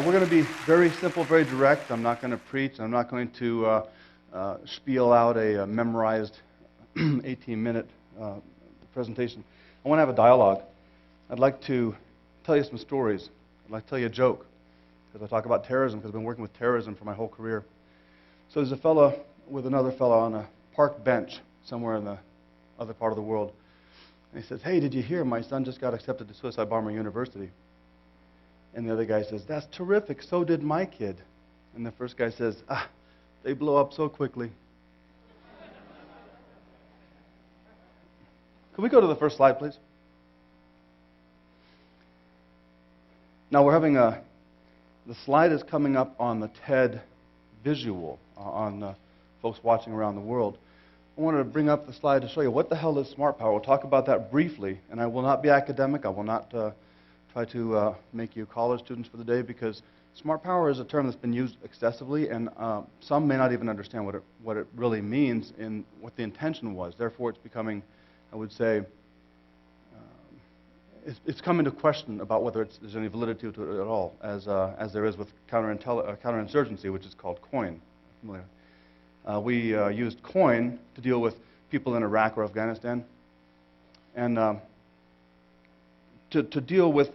We're going to be very simple, very direct. I'm not going to preach. I'm not going to spiel out a memorized 18-minute presentation. I want to have a dialogue. I'd like to tell you some stories. I'd like to tell you a joke, because I talk about terrorism, because I've been working with terrorism for my whole career. So there's a fellow with another fellow on a park bench somewhere in the other part of the world. And he says, "Hey, did you hear? My son just got accepted to Suicide Bomber University." And the other guy says, "That's terrific. So did my kid." And the first guy says, "They blow up so quickly." Can we go to the first slide, please? Now we're having the slide is coming up on the TED visual on folks watching around the world. I wanted to bring up the slide to show you what the hell is smart power. We'll talk about that briefly, and I will not be academic. I will not try to make you college students for the day, because smart power is a term that's been used excessively, and some may not even understand what it really means and what the intention was. Therefore, it's becoming, I would say, it's come into question about whether there's any validity to it at all, as there is with counterinsurgency, which is called COIN. Familiar? We used COIN to deal with people in Iraq or Afghanistan, and to deal with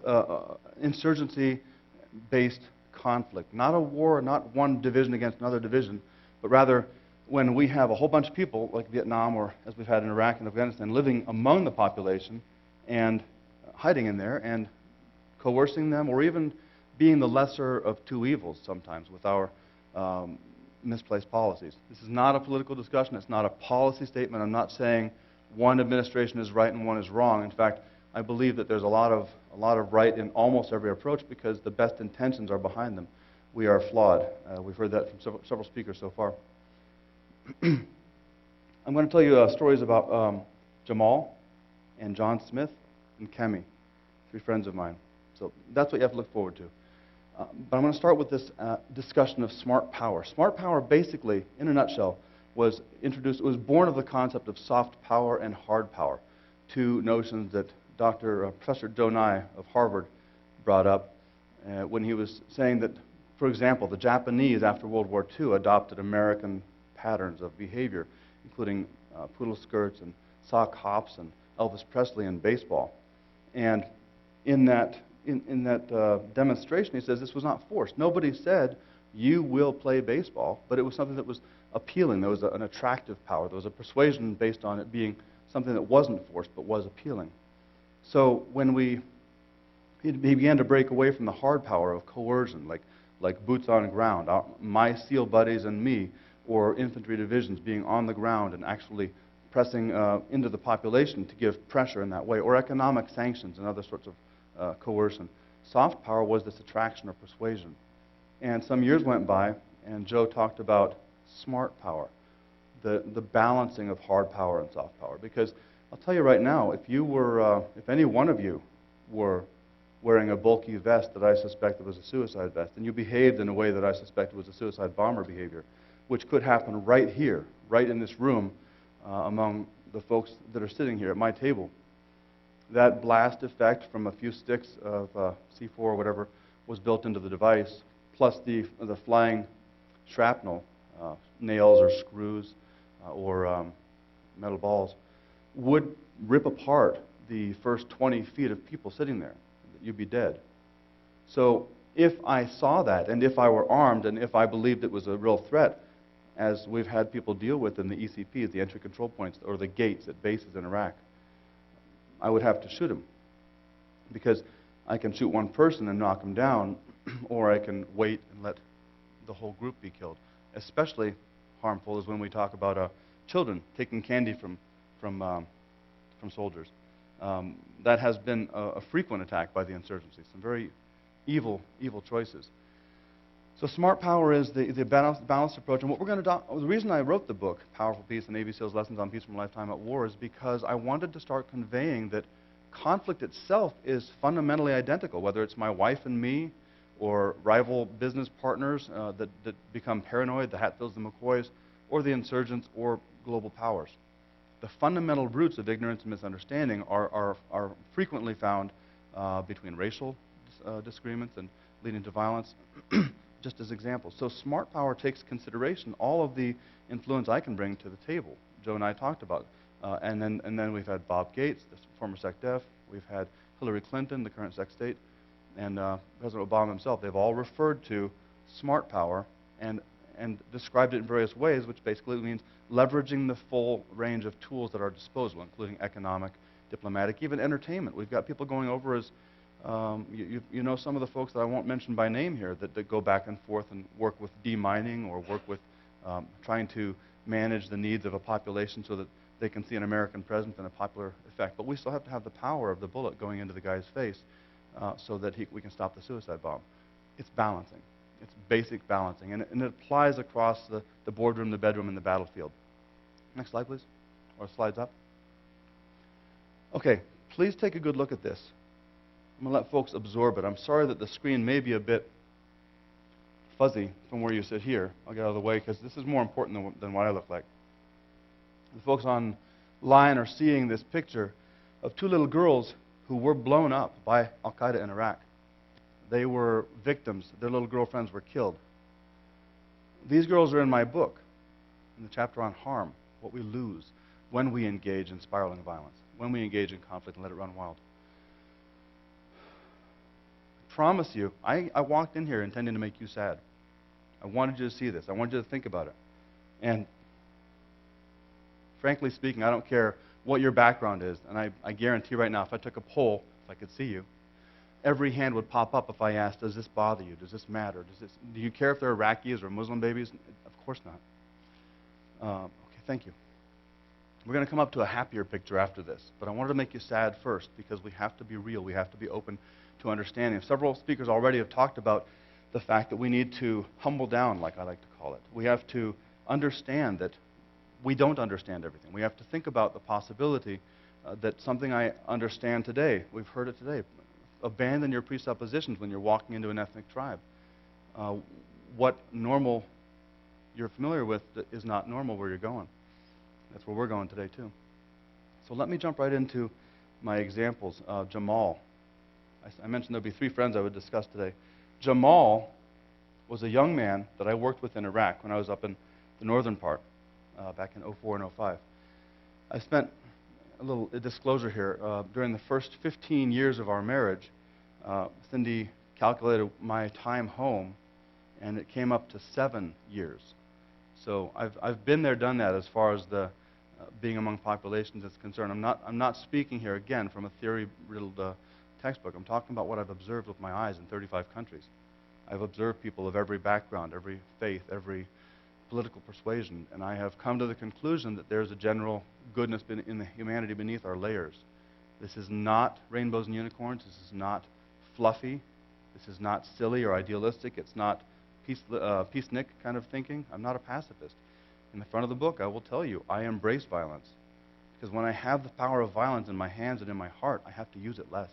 insurgency-based conflict. Not a war, not one division against another division, but rather when we have a whole bunch of people, like Vietnam or as we've had in Iraq and Afghanistan, living among the population and hiding in there and coercing them, or even being the lesser of two evils sometimes with our misplaced policies. This is not a political discussion. It's not a policy statement. I'm not saying one administration is right and one is wrong. In fact, I believe that there's a lot of right in almost every approach, because the best intentions are behind them. We are flawed. We've heard that from several speakers so far. I'm going to tell you stories about Jamal and John Smith and Kemi, three friends of mine. So that's what you have to look forward to. But I'm going to start with this discussion of smart power. Smart power, basically, in a nutshell, was introduced. It was born of the concept of soft power and hard power, two notions that Professor Joe Nye of Harvard brought up when he was saying that, for example, the Japanese after World War II adopted American patterns of behavior, including poodle skirts and sock hops and Elvis Presley and baseball. And in that demonstration, he says this was not forced. Nobody said, "You will play baseball," but it was something that was appealing. There was an attractive power. There was a persuasion based on it being something that wasn't forced but was appealing. So when he began to break away from the hard power of coercion, like boots on ground, my SEAL buddies and me, or infantry divisions being on the ground and actually pressing into the population to give pressure in that way, or economic sanctions and other sorts of coercion. Soft power was this attraction or persuasion. And some years went by, and Joe talked about smart power, the balancing of hard power and soft power. Because I'll tell you right now, if any one of you were wearing a bulky vest that I suspected was a suicide vest, and you behaved in a way that I suspected was a suicide bomber behavior, which could happen right here, right in this room, among the folks that are sitting here at my table, that blast effect from a few sticks of C4 or whatever was built into the device, plus the flying shrapnel, nails or screws or metal balls, would rip apart the first 20 feet of people sitting there. You'd be dead. So if I saw that, and if I were armed, and if I believed it was a real threat, as we've had people deal with in the ECPs, the entry control points, or the gates at bases in Iraq, I would have to shoot him. Because I can shoot one person and knock him down, or I can wait and let the whole group be killed. Especially harmful is when we talk about children taking candy from soldiers. That has been a frequent attack by the insurgency. Some very evil choices. So smart power is the balanced approach. And what we're going to do, the reason I wrote the book, Powerful Peace, the Navy SEALs Lessons on Peace from a Lifetime at War, is because I wanted to start conveying that conflict itself is fundamentally identical, whether it's my wife and me, or rival business partners that become paranoid, the Hatfields, the McCoys, or the insurgents, or global powers. The fundamental roots of ignorance and misunderstanding are frequently found between racial disagreements and leading to violence, just as examples. So smart power takes consideration all of the influence I can bring to the table. Joe and I talked about it. And then we've had Bob Gates, the former SecDef. We've had Hillary Clinton, the current Sec-State, and President Obama himself. They've all referred to smart power and described it in various ways, which basically means leveraging the full range of tools at our disposal, including economic, diplomatic, even entertainment. We've got people going over as, you know some of the folks that I won't mention by name here that go back and forth and work with demining or work with trying to manage the needs of a population so that they can see an American presence and a popular effect. But we still have to have the power of the bullet going into the guy's face so that we can stop the suicide bomb. It's balancing. It's basic balancing. And it applies across the boardroom, the bedroom, and the battlefield. Next slide, please. Or slides up. Okay, please take a good look at this. I'm going to let folks absorb it. I'm sorry that the screen may be a bit fuzzy from where you sit here. I'll get out of the way because this is more important than what I look like. The folks online are seeing this picture of two little girls who were blown up by Al-Qaeda in Iraq. They were victims. Their little girlfriends were killed. These girls are in my book, in the chapter on harm, what we lose when we engage in spiraling violence, when we engage in conflict and let it run wild. I promise you, I walked in here intending to make you sad. I wanted you to see this. I wanted you to think about it. And frankly speaking, I don't care what your background is, and I guarantee right now, if I took a poll, if I could see you, every hand would pop up if I asked, does this bother you? Does this matter? Do you care if they're Iraqis or Muslim babies? Of course not. Okay, thank you. We're going to come up to a happier picture after this, but I wanted to make you sad first because we have to be real. We have to be open to understanding. Several speakers already have talked about the fact that we need to humble down, like I like to call it. We have to understand that we don't understand everything. We have to think about the possibility that something I understand today, we've heard it today, abandon your presuppositions when you're walking into an ethnic tribe. What normal you're familiar with is not normal where you're going. That's where we're going today too. So let me jump right into my examples. Jamal. I mentioned there'd be three friends I would discuss today. Jamal was a young man that I worked with in Iraq when I was up in the northern part back in 04 and 05. I spent a little disclosure here. During the first 15 years of our marriage, Cindy calculated my time home, and it came up to 7 years. So I've been there, done that as far as the being among populations is concerned. I'm not speaking here again from a theory-riddled textbook. I'm talking about what I've observed with my eyes in 35 countries. I've observed people of every background, every faith, every political persuasion, and I have come to the conclusion that there's a general goodness in the humanity beneath our layers. This is not rainbows and unicorns. This is not fluffy. This is not silly or idealistic. It's not peacenik kind of thinking. I'm not a pacifist. In the front of the book, I will tell you, I embrace violence. Because when I have the power of violence in my hands and in my heart, I have to use it less.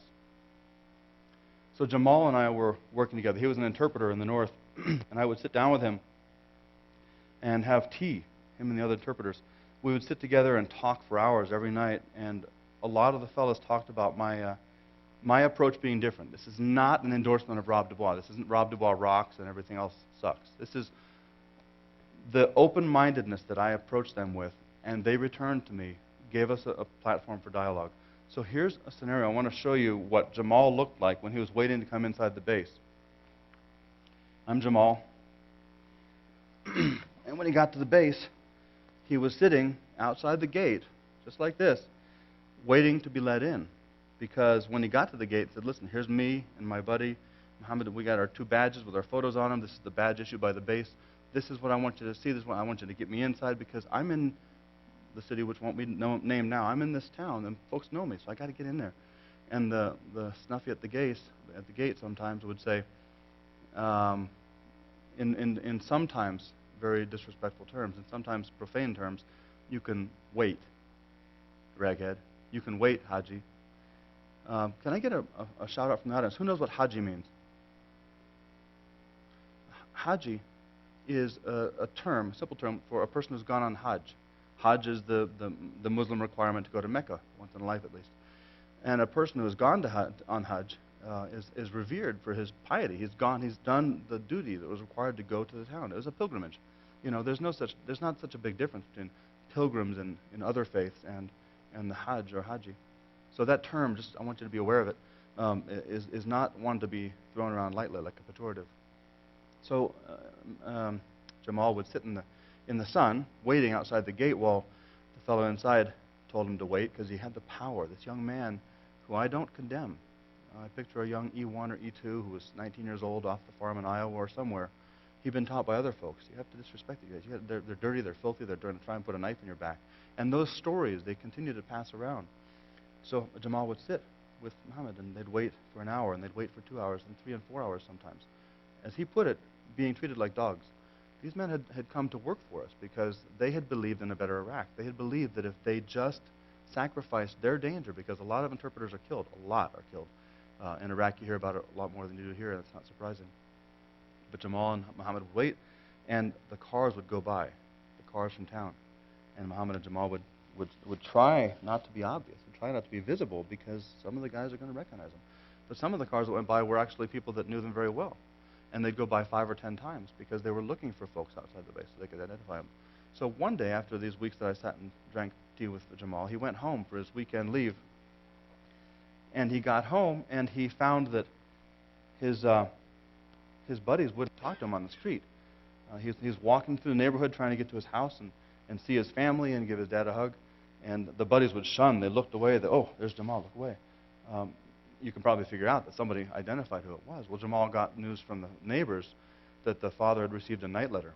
So Jamal and I were working together. He was an interpreter in the north, and I would sit down with him and have tea, him and the other interpreters. We would sit together and talk for hours every night, and a lot of the fellows talked about my approach being different. This is not an endorsement of Rob DuBois. This isn't Rob DuBois rocks and everything else sucks. This is the open-mindedness that I approached them with, and they returned to me, gave us a platform for dialogue. So here's a scenario. I want to show you what Jamal looked like when he was waiting to come inside the base. I'm Jamal. And when he got to the base, he was sitting outside the gate, just like this, waiting to be let in. Because when he got to the gate, he said, listen, here's me and my buddy, Muhammad. We got our 2 badges with our photos on them. This is the badge issued by the base. This is what I want you to see. This is what I want you to get me inside because I'm in the city which won't be named now. I'm in this town, and folks know me, so I got to get in there. And the snuffy at the gate sometimes would say, in sometimes very disrespectful terms, and sometimes profane terms, you can wait, raghead. You can wait, Haji. Can I get a shout out from the audience? Who knows what Haji means? Haji is a term, a simple term, for a person who's gone on Hajj. Hajj is the Muslim requirement to go to Mecca, once in a life at least. And a person who has gone on Hajj is revered for his piety. He's done the duty that was required to go to the town. It was a pilgrimage. There's not such a big difference between pilgrims in other faiths and the Hajj or Haji. So that term, just I want you to be aware of it, is not one to be thrown around lightly like a pejorative. So Jamal would sit in the sun, waiting outside the gate while the fellow inside told him to wait because he had the power. This young man, who I don't condemn. I picture a young E1 or E2 who was 19 years old off the farm in Iowa or somewhere. He'd been taught by other folks. You have to disrespect these guys. They're dirty, they're filthy, they're going to try and put a knife in your back. And those stories, they continue to pass around. So Jamal would sit with Muhammad, and they'd wait for an hour, and they'd wait for 2 hours, and 3 and 4 hours sometimes. As he put it, being treated like dogs. These men had come to work for us because they had believed in a better Iraq. They had believed that if they just sacrificed their danger, because a lot of interpreters are killed, a lot are killed. In Iraq, you hear about it a lot more than you do here, and it's not surprising. But Jamal and Muhammad would wait, and the cars would go by, the cars from town. And Muhammad and Jamal would try not to be obvious, and try not to be visible, because some of the guys are going to recognize them. But some of the cars that went by were actually people that knew them very well. And they'd go by 5 or 10 times because they were looking for folks outside the base so they could identify them. So one day, after these weeks that I sat and drank tea with Jamal, he went home for his weekend leave. And he got home, and he found that his buddies wouldn't talk to him on the street. He was walking through the neighborhood trying to get to his house and see his family and give his dad a hug. And the buddies would shun. They looked away. Oh, there's Jamal. Look away. You can probably figure out that somebody identified who it was. Well, Jamal got news from the neighbors that the father had received a night letter.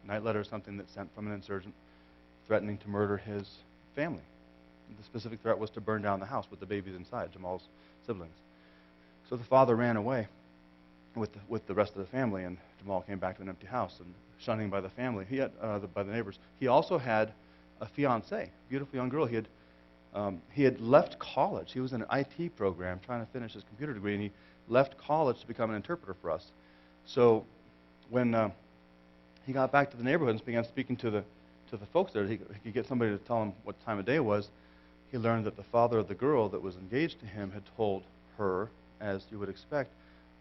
A night letter is something that's sent from an insurgent threatening to murder his family. The specific threat was to burn down the house with the babies inside, Jamal's siblings. So the father ran away with the rest of the family, and Jamal came back to an empty house and shunning by the family. By the neighbors. He also had a fiancée, beautiful young girl. He had left college. He was in an IT program trying to finish his computer degree, and he left college to become an interpreter for us. So when he got back to the neighborhood and began speaking to the folks there, he could get somebody to tell him what time of day it was. He learned that the father of the girl that was engaged to him had told her, as you would expect,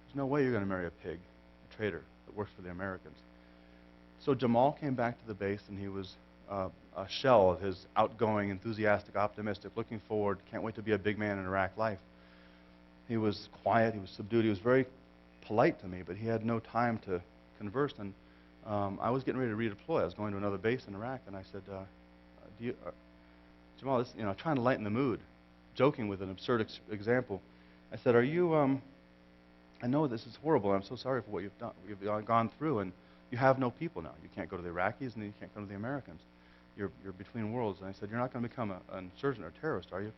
there's no way you're going to marry a pig, a traitor that works for the Americans. So Jamal came back to the base, and he was a shell of his outgoing, enthusiastic, optimistic, looking forward, can't wait to be a big man in Iraq life. He was quiet, he was subdued, he was very polite to me, but he had no time to converse. And I was getting ready to redeploy. I was going to another base in Iraq, and I said, Jamal, trying to lighten the mood, joking with an absurd example. I said, I know this is horrible, and I'm so sorry for what you've gone through, and you have no people now. You can't go to the Iraqis, and you can't go to the Americans. You're between worlds. And I said, you're not going to become an insurgent or a terrorist, are you?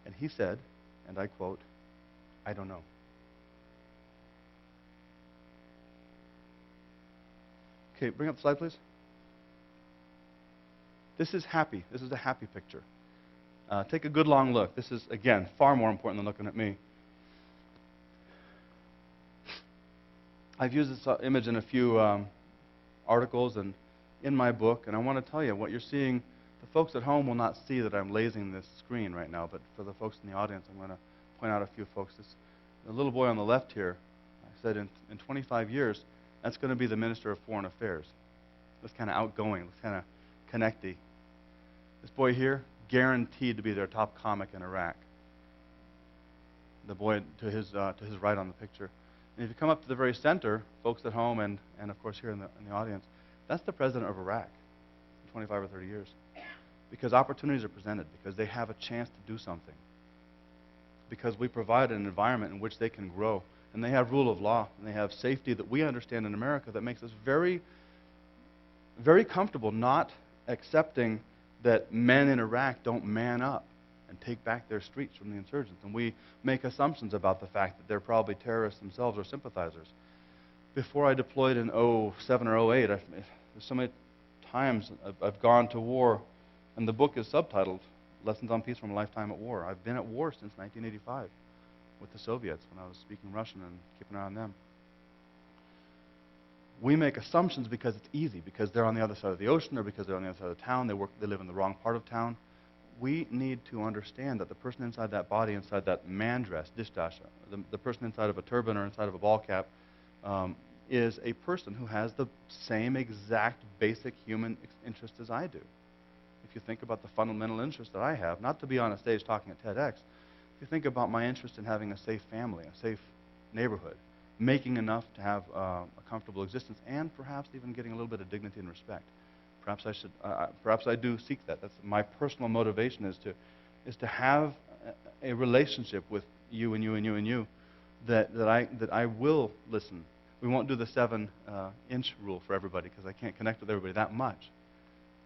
And he said, and I quote, I don't know. Okay, bring up the slide, please. This is happy. This is a happy picture. Take a good long look. This is, again, far more important than looking at me. I've used this image in a few articles and in my book, and I want to tell you what you're seeing. The folks at home will not see that I'm lasing this screen right now, but for the folks in the audience, I'm going to point out a few folks. The little boy on the left here, I said in 25 years, that's going to be the Minister of Foreign Affairs. That's kind of outgoing, that's kind of connecty. This boy here, guaranteed to be their top comic in Iraq. The boy to his right on the picture. And if you come up to the very center, folks at home and of course here in the audience, that's the president of Iraq in 25 or 30 years. Because opportunities are presented, because they have a chance to do something. Because we provide an environment in which they can grow. And they have rule of law, and they have safety that we understand in America that makes us very, very comfortable not accepting that men in Iraq don't man up and take back their streets from the insurgents. And we make assumptions about the fact that they're probably terrorists themselves or sympathizers. Before I deployed in 07 or 08, there's so many times I've gone to war, and the book is subtitled, Lessons on Peace from a Lifetime at War. I've been at war since 1985 with the Soviets when I was speaking Russian and keeping an eye on them. We make assumptions because it's easy, because they're on the other side of the ocean or because they're on the other side of the town, they live in the wrong part of town. we need to understand that the person inside that body, inside that man dress, dishdasha, the person inside of a turban or inside of a ball cap, is a person who has the same exact basic human interest as I do. If you think about the fundamental interest that I have, not to be on a stage talking at TEDx, if you think about my interest in having a safe family, a safe neighborhood, making enough to have a comfortable existence, and perhaps even getting a little bit of dignity and respect. Perhaps I do seek that. That's my personal motivation is to have a relationship with you and you and you and you that I will listen. We won't do the 7-inch rule for everybody because I can't connect with everybody that much.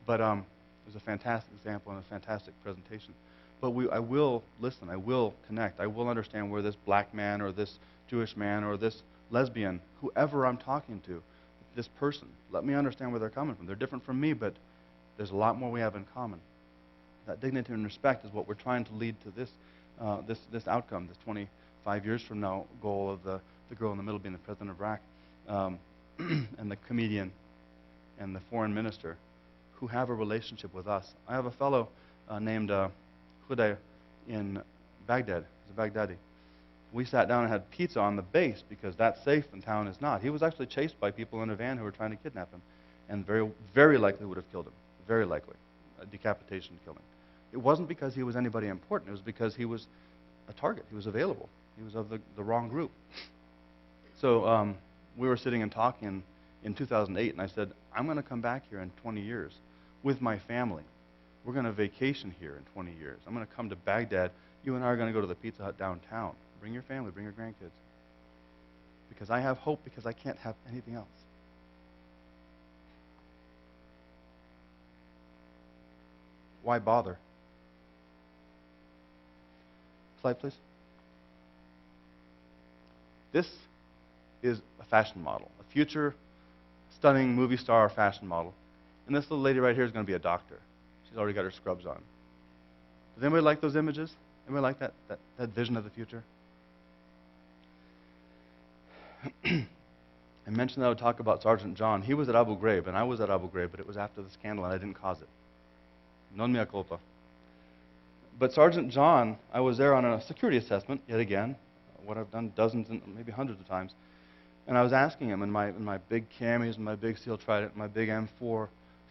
But it was a fantastic example and a fantastic presentation. But I will listen. I will connect. I will understand where this black man or this Jewish man or this lesbian, whoever I'm talking to, this person, let me understand where they're coming from. They're different from me, but there's a lot more we have in common. That dignity and respect is what we're trying to lead to this outcome, this 25 years from now goal of the girl in the middle being the president of Iraq, and the comedian and the foreign minister who have a relationship with us. I have a fellow named Ghraib in Baghdad. He's a Baghdadi. We sat down and had pizza on the base because that's safe and town is not. He was actually chased by people in a van who were trying to kidnap him and very, very likely would have killed him. Very likely. A decapitation killing. It wasn't because he was anybody important. It was because he was a target. He was available. He was of the wrong group. So we were sitting and talking in 2008, and I said, I'm going to come back here in 20 years with my family. We're going to vacation here in 20 years. I'm going to come to Baghdad. You and I are going to go to the Pizza Hut downtown. Bring your family, bring your grandkids. Because I have hope because I can't have anything else. Why bother? Slide, please. This is a fashion model, a future stunning movie star fashion model. And this little lady right here is going to be a doctor. She's already got her scrubs on. Does anybody like those images? Anybody like that vision of the future? I mentioned that I would talk about Sergeant John. He was at Abu Ghraib, and I was at Abu Ghraib, but it was after the scandal, and I didn't cause it. Non mea culpa. But Sergeant John, I was there on a security assessment, yet again, what I've done dozens and maybe hundreds of times, and I was asking him in my big camis, and my big steel trident, my big M4,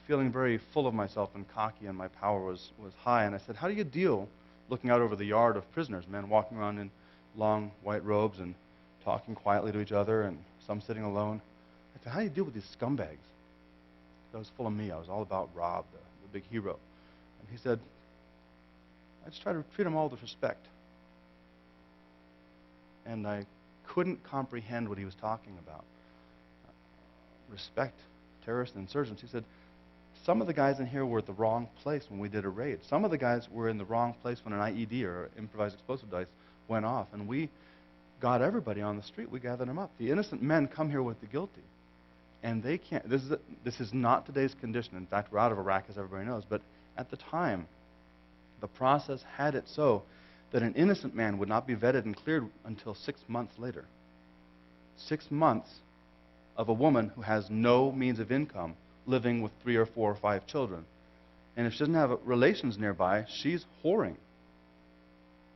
feeling very full of myself and cocky, and my power was high, and I said, how do you deal looking out over the yard of prisoners, men walking around in long white robes and talking quietly to each other, and some sitting alone? I said, how do you deal with these scumbags? I was full of me. I was all about Rob, the big hero. And he said, I just try to treat them all with respect. And I couldn't comprehend what he was talking about. Respect terrorists and insurgents. He said, some of the guys in here were at the wrong place when we did a raid. Some of the guys were in the wrong place when an IED or improvised explosive device went off. And we got everybody on the street. We gathered them up. The innocent men come here with the guilty. And they can't. This is not today's condition. In fact, we're out of Iraq, as everybody knows. But at the time, the process had it so that an innocent man would not be vetted and cleared until 6 months later. 6 months of a woman who has no means of income, living with 3 or 4 or 5 children. And if she doesn't have relations nearby, she's whoring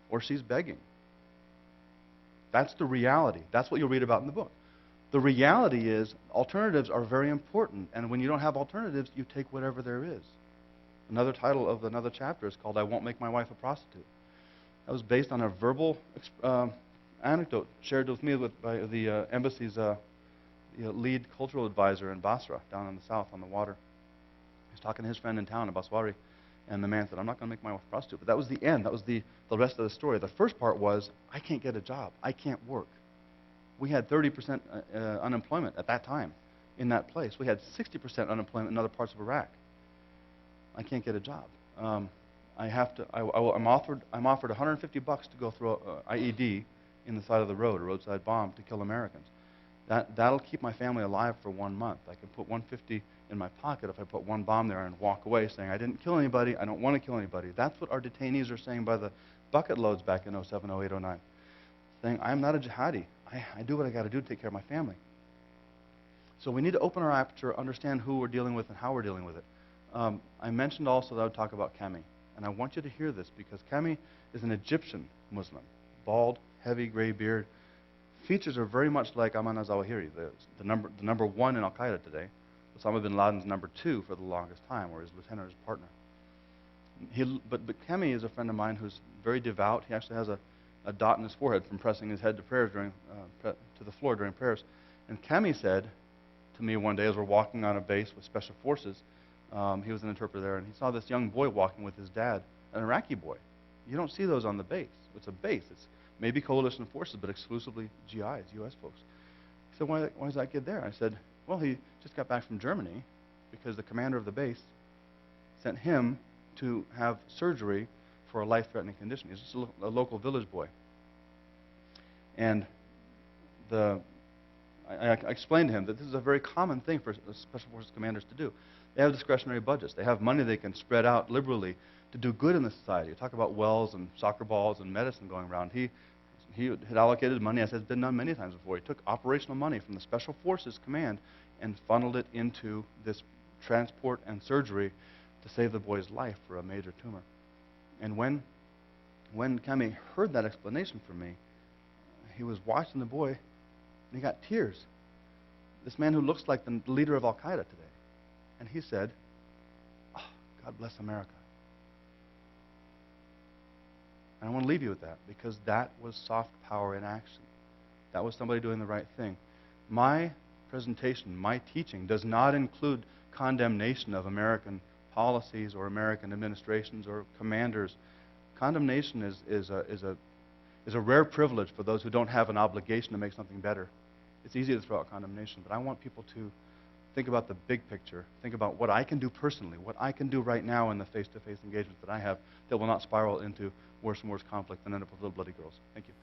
or she's begging. That's the reality. That's what you'll read about in the book. The reality is alternatives are very important, and when you don't have alternatives, you take whatever there is. Another title of another chapter is called I Won't Make My Wife a Prostitute. That was based on a verbal anecdote shared with me by the embassy's lead cultural advisor in Basra, down in the south on the water. He was talking to his friend in town in Baswari, and the man said, I'm not going to make my wife a prostitute. But that was the end. That was the rest of the story. The first part was, I can't get a job. I can't work. We had 30% unemployment at that time in that place. We had 60% unemployment in other parts of Iraq. I can't get a job. I'm offered $150 to go through an IED in the side of the road, a roadside bomb, to kill Americans. That'll keep my family alive for 1 month. I can put $150 in my pocket if I put one bomb there and walk away saying, I didn't kill anybody, I don't want to kill anybody. That's what our detainees are saying by the bucket loads back in 07, 08, 09. Saying, I'm not a jihadi. I do what I got to do to take care of my family. So we need to open our aperture, understand who we're dealing with and how we're dealing with it. I mentioned also that I would talk about Cami. And I want you to hear this because Kami is an Egyptian Muslim. Bald, heavy, gray beard. Features are very much like Ayman al-Zawahiri, the number one in Al-Qaeda today. Osama bin Laden's number two for the longest time, or his lieutenant or his partner. But Kami is a friend of mine who's very devout. He actually has a dot in his forehead from pressing his head to prayers to the floor during prayers. And Kami said to me one day as we're walking on a base with special forces, he was an interpreter there, and he saw this young boy walking with his dad, an Iraqi boy. You don't see those on the base. It's a base. It's maybe coalition forces, but exclusively GIs, U.S. folks. He said, why is that kid there? I said, well, he just got back from Germany because the commander of the base sent him to have surgery for a life-threatening condition. He's just a local village boy. And I explained to him that this is a very common thing for special forces commanders to do. They have discretionary budgets. They have money they can spread out liberally to do good in the society. You talk about wells and soccer balls and medicine going around. He had allocated money, as has been done many times before. He took operational money from the Special Forces Command and funneled it into this transport and surgery to save the boy's life for a major tumor. And when Kami heard that explanation from me, he was watching the boy, and he got tears. This man who looks like the leader of Al-Qaeda today. And he said, oh, God bless America. And I want to leave you with that, because that was soft power in action. That was somebody doing the right thing. My presentation, my teaching, does not include condemnation of American policies or American administrations or commanders. Condemnation is a rare privilege for those who don't have an obligation to make something better. It's easy to throw out condemnation, but I want people to think about the big picture. Think about what I can do personally, what I can do right now in the face-to-face engagements that I have that will not spiral into worse and worse conflict and end up with little bloody girls. Thank you.